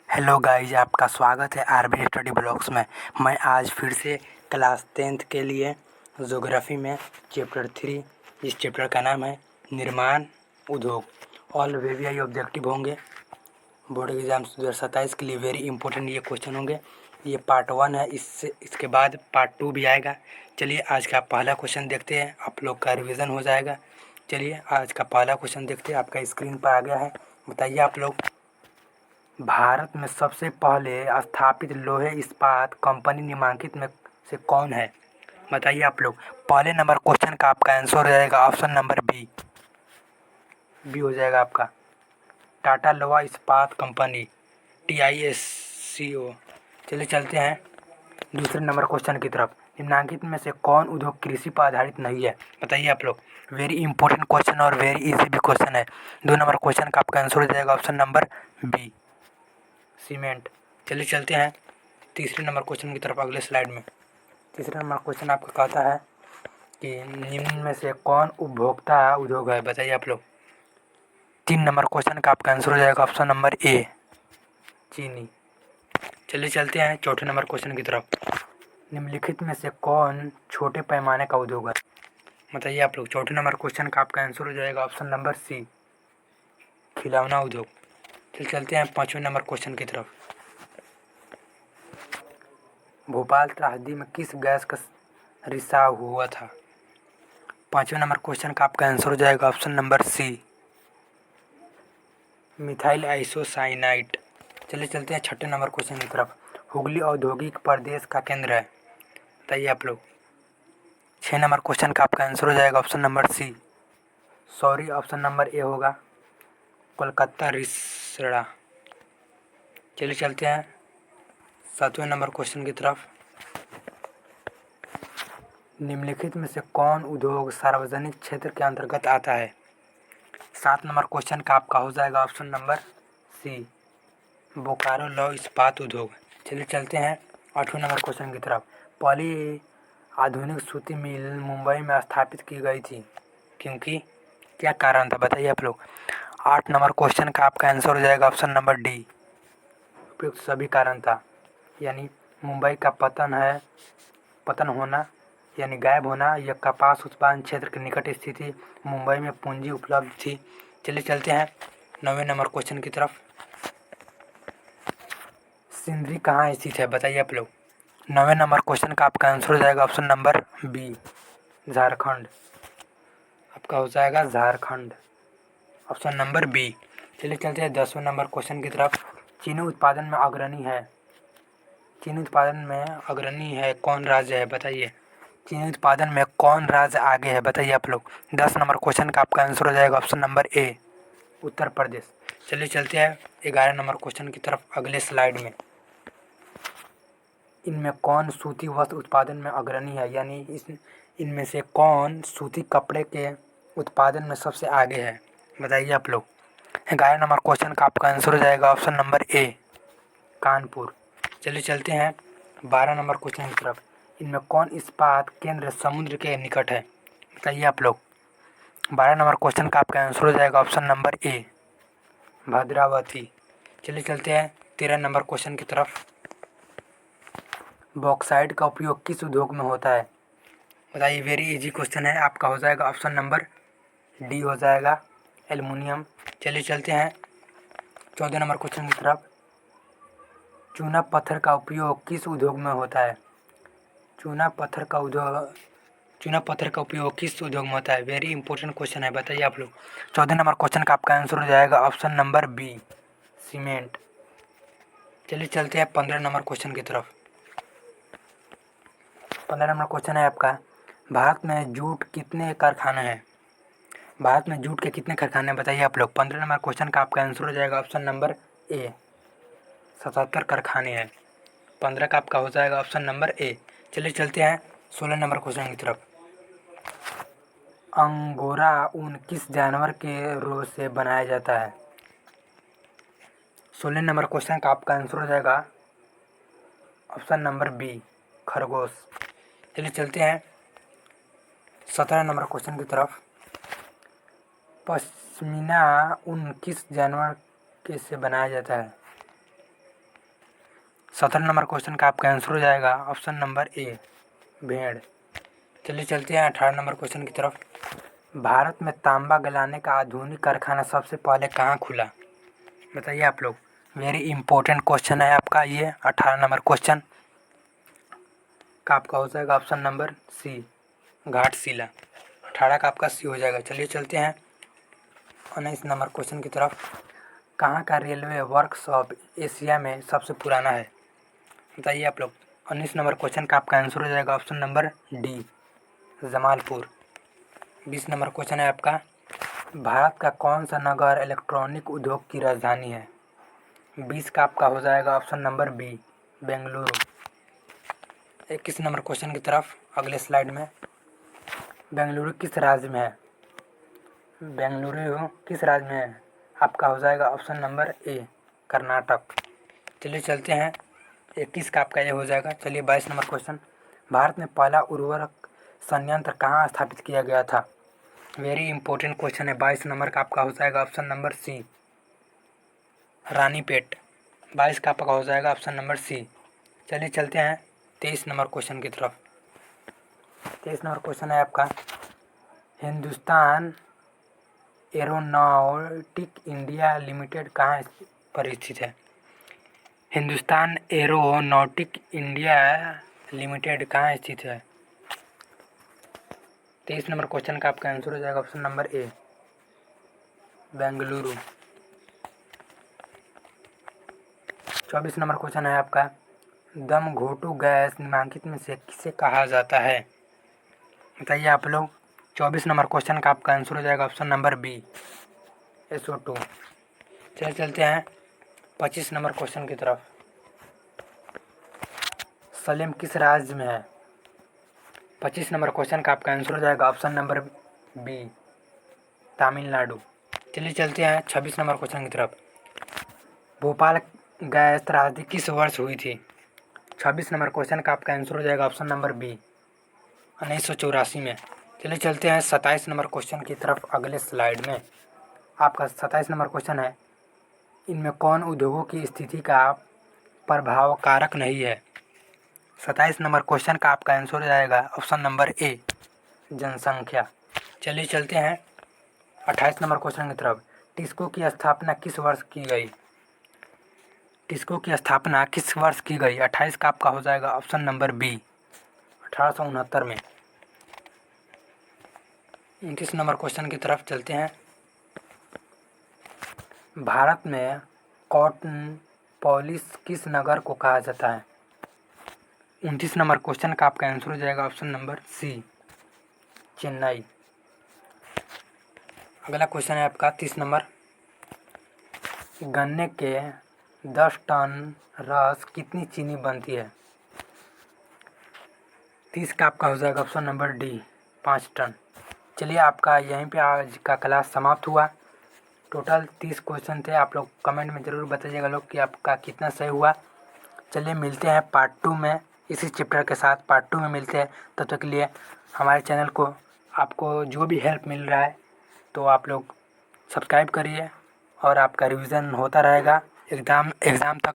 Hello guys, आपका स्वागत है आरबी स्टडी ब्लॉग्स में। मैं आज फिर से क्लास 10th के लिए ज्योग्राफी में चैप्टर 3, जिस चैप्टर का नाम है निर्माण उद्योग। ऑल वीवीआई ऑब्जेक्टिव होंगे बोर्ड एग्जाम 2027 के लिए। वेरी इंपॉर्टेंट ये क्वेश्चन होंगे। ये पार्ट 1 है, इसके बाद पार्ट 2 भी आएगा। चलिए आज का पहला क्वेश्चन देखते हैं, आप लोग का रिविज़न हो जाएगा। चलिए आज का पहला क्वेश्चन देखते हैं, आपका स्क्रीन पर आ गया है। बताइए आप लोग, भारत में सबसे पहले स्थापित लोहे इस्पात कंपनी निम्नलिखित में से कौन है? बताइए आप लोग। पहले नंबर क्वेश्चन का आपका आंसर हो जाएगा ऑप्शन नंबर बी हो जाएगा आपका, टाटा लोहा इस्पात कंपनी, TISCO। चलिए चलते हैं दूसरे नंबर क्वेश्चन की तरफ। निम्नलिखित में से कौन उद्योग कृषि पर आधारित नहीं है? बताइए आप लोग। वेरी इंपॉर्टेंट क्वेश्चन और वेरी इजी भी क्वेश्चन है। 2 नंबर क्वेश्चन का आपका आंसर हो जाएगा ऑप्शन नंबर बी, सीमेंट। चलिए चलते हैं तीसरे नंबर क्वेश्चन की तरफ अगले स्लाइड में। तीसरा नंबर क्वेश्चन आपको कहता है कि निम्न में से कौन उपभोक्ता उद्योग है? बताइए आप लोग। 3 नंबर क्वेश्चन का आपका आंसर हो जाएगा ऑप्शन नंबर ए, चीनी। चलिए चलते हैं चौथे नंबर क्वेश्चन की तरफ। निम्नलिखित में से कौन छोटे पैमाने का उद्योग है? बताइए आप लोग। चौथे नंबर क्वेश्चन का आपका आंसर हो जाएगा ऑप्शन नंबर सी, खिलौना उद्योग। चलिए चलते हैं पाँचवें नंबर क्वेश्चन की तरफ। भोपाल त्रासदी में किस गैस का रिसाव हुआ था? पाँचवें नंबर क्वेश्चन का आपका आंसर हो जाएगा option number C, methyl isocyanide. चलिए चलते हैं छठे नंबर क्वेश्चन की तरफ। हुगली औद्योगिक प्रदेश का केंद्र है? बताइए आप लोग। 6 नंबर क्वेश्चन का आपका आंसर हो जाएगा option number C, sorry option number A होगा, कोलकाता रिसड़ा। चलिए चलते हैं 7वें नंबर क्वेश्चन की तरफ। निम्नलिखित में से कौन उद्योग सार्वजनिक क्षेत्र के अंतर्गत आता है? 7 नंबर क्वेश्चन का आपका हो जाएगा ऑप्शन नंबर सी, बोकारो लौह इस्पात उद्योग। चलिए चलते हैं 8वें नंबर क्वेश्चन की तरफ। पहली आधुनिक सूती मिल मुंबई में स्थापित की गई थी, क्योंकि क्या कारण था? बताइए आप लोग। 8 नंबर क्वेश्चन का आपका आंसर हो जाएगा ऑप्शन नंबर डी, उपयुक्त सभी कारण था। यानी मुंबई का पतन होना यानी गायब होना, यह कपास उत्पादन क्षेत्र के निकट स्थिति, मुंबई में पूंजी उपलब्ध थी। चलिए चलते हैं 9वें नंबर क्वेश्चन की तरफ। सिंदरी कहाँ स्थित है? बताइए आप लोग। 9वें नंबर क्वेश्चन का आपका आंसर हो जाएगा ऑप्शन नंबर बी, झारखंड। आपका हो जाएगा झारखंड, ऑप्शन नंबर बी। चलिए चलते हैं 10वें नंबर क्वेश्चन की तरफ। चीनी उत्पादन में अग्रणी है कौन राज्य है? बताइए। चीनी उत्पादन में कौन राज्य आगे है? बताइए आप लोग। 10 नंबर क्वेश्चन का आपका आंसर हो जाएगा ऑप्शन नंबर ए, उत्तर प्रदेश। चलिए चलते हैं 11 नंबर क्वेश्चन की तरफ अगले स्लाइड में। इनमें कौन सूती वस्त्र उत्पादन में अग्रणी है? यानी इनमें से कौन सूती कपड़े के उत्पादन में सबसे आगे है? बताइए आप लोग। 11 नंबर क्वेश्चन का आपका आंसर हो जाएगा ऑप्शन नंबर ए, कानपुर। चलिए चलते हैं 12 नंबर क्वेश्चन की तरफ। इनमें कौन इस्पात केंद्र समुद्र के निकट है? बताइए आप लोग। 12 नंबर क्वेश्चन का आपका आंसर हो जाएगा ऑप्शन नंबर ए, भद्रावती। चलिए चलते हैं 13 नंबर क्वेश्चन की तरफ। बॉक्साइट का उपयोग किस उद्योग में होता है? बताइए। वेरी इजी क्वेश्चन है, आपका हो जाएगा ऑप्शन नंबर डी हो जाएगा, एल्युमिनियम। चलिए चलते हैं 14 नंबर क्वेश्चन की तरफ। चूना पत्थर का उपयोग किस उद्योग में होता है? चूना पत्थर का उपयोग किस उद्योग में होता है? वेरी इंपॉर्टेंट क्वेश्चन है, बताइए आप लोग। 14 नंबर क्वेश्चन का आपका आंसर हो जाएगा ऑप्शन नंबर बी, सीमेंट। चलिए चलते हैं 15 नंबर क्वेश्चन की तरफ। 15 नंबर क्वेश्चन है आपका, भारत में जूट के कितने कारखाने हैं? बताइए आप लोग। 15 नंबर क्वेश्चन का आपका आंसर हो जाएगा ऑप्शन नंबर ए, 77 कारखाने हैं। 15 का आपका हो जाएगा ऑप्शन नंबर ए। चलिए चलते हैं 16 नंबर क्वेश्चन की तरफ। अंगोरा ऊन किस जानवर के रोज से बनाया जाता है? 16 नंबर क्वेश्चन का आपका आंसर हो जाएगा ऑप्शन नंबर बी, खरगोश। चलिए चलते हैं 17 नंबर क्वेश्चन की तरफ। पश्मीना ऊन किस जानवर के से बनाया जाता है? 17 नंबर क्वेश्चन का आपका आंसर हो जाएगा ऑप्शन नंबर ए, भेड़। चलिए चलते हैं 18 नंबर क्वेश्चन की तरफ। भारत में तांबा गलाने का आधुनिक कारखाना सबसे पहले कहाँ खुला? बताइए आप लोग। वेरी इंपॉर्टेंट क्वेश्चन है आपका ये 18 नंबर क्वेश्चन का आपका हो जाएगा ऑप्शन नंबर सी, घाटशिला। 18 का आपका सी हो जाएगा। चलिए चलते हैं 19 नंबर क्वेश्चन की तरफ। कहाँ का रेलवे वर्कशॉप एशिया में सबसे पुराना है? बताइए आप लोग। 19 नंबर क्वेश्चन का आपका आंसर हो जाएगा option number D, Jamalpur. 20 number question है आपका। भारत का कौन सा नगर इलेक्ट्रॉनिक उद्योग की राजधानी है? 20 का आपका हो जाएगा option number B, Bengaluru. 21 number question की तरफ अगले स्लाइड में। बेंगलुरु किस राज्य में है? बेंगलुरु किस राज्य में है? आपका हो जाएगा ऑप्शन नंबर ए, कर्नाटक। चलिए चलते हैं 21 का आपका ये हो जाएगा। चलिए 22 नंबर क्वेश्चन। भारत में पहला उर्वरक संयंत्र कहाँ स्थापित किया गया था? वेरी इंपॉर्टेंट क्वेश्चन है। 22 नंबर का आपका हो जाएगा ऑप्शन नंबर सी, रानीपेट। 22 का आपका हो जाएगा ऑप्शन नंबर सी। चलिए चलते हैं 23 नंबर क्वेश्चन की तरफ। 23 नंबर क्वेश्चन है आपका। हिंदुस्तान एरोनॉटिक इंडिया लिमिटेड कहाँ पर स्थित है? हिंदुस्तान एरोनॉटिक इंडिया लिमिटेड कहाँ स्थित है? 23 नंबर क्वेश्चन का आपका आंसर हो जाएगा ऑप्शन नंबर ए, बेंगलुरु। 24 नंबर क्वेश्चन है आपका। दम घोटू गैस निम्नलिखित में से किसे कहा जाता है? बताइए आप लोग। 24 नंबर क्वेश्चन का आपका आंसर हो जाएगा ऑप्शन नंबर बी, SO2। चलते हैं 25 नंबर क्वेश्चन की तरफ। सलेम किस राज्य में है? 25 नंबर क्वेश्चन का आपका आंसर हो जाएगा ऑप्शन नंबर बी, तमिलनाडु। चलिए चलते हैं 26 नंबर क्वेश्चन की तरफ। भोपाल गैस त्रासदी किस वर्ष हुई थी? 26 नंबर क्वेश्चन का आपका आंसर हो जाएगा ऑप्शन नंबर बी, 1984 में। चलिए चलते हैं 27 नंबर क्वेश्चन की तरफ अगले स्लाइड में। आपका 27 नंबर क्वेश्चन है। इनमें कौन उद्योगों की स्थिति का प्रभाव कारक नहीं है? 27 नंबर क्वेश्चन का आपका आंसर हो जाएगा ऑप्शन नंबर ए, जनसंख्या। चलिए चलते हैं 28 नंबर क्वेश्चन की तरफ। टिस्को की स्थापना किस वर्ष की गई? टिस्को की स्थापना किस वर्ष की गई? 28 का आपका हो जाएगा ऑप्शन नंबर बी, 1869 में। 29 नंबर क्वेश्चन की तरफ चलते हैं। भारत में कॉटन पॉलिश किस नगर को कहा जाता है? 29 नंबर क्वेश्चन का आपका आंसर हो जाएगा ऑप्शन नंबर सी, चेन्नई। अगला क्वेश्चन है आपका 30 नंबर। गन्ने के 10 टन रस कितनी चीनी बनती है? 30 का आपका हो जाएगा ऑप्शन नंबर डी, 5 टन। चलिए आपका यहीं पे आज का क्लास समाप्त हुआ। टोटल 30 क्वेश्चन थे। आप लोग कमेंट में ज़रूर बताइएगा लोग कि आपका कितना सही हुआ। चलिए मिलते हैं पार्ट 2 में, इसी चैप्टर के साथ पार्ट 2 में मिलते हैं। तब तक के लिए हमारे चैनल को आपको जो भी हेल्प मिल रहा है तो आप लोग सब्सक्राइब करिए और आपका रिवीजन होता रहेगा एग्ज़ाम तक।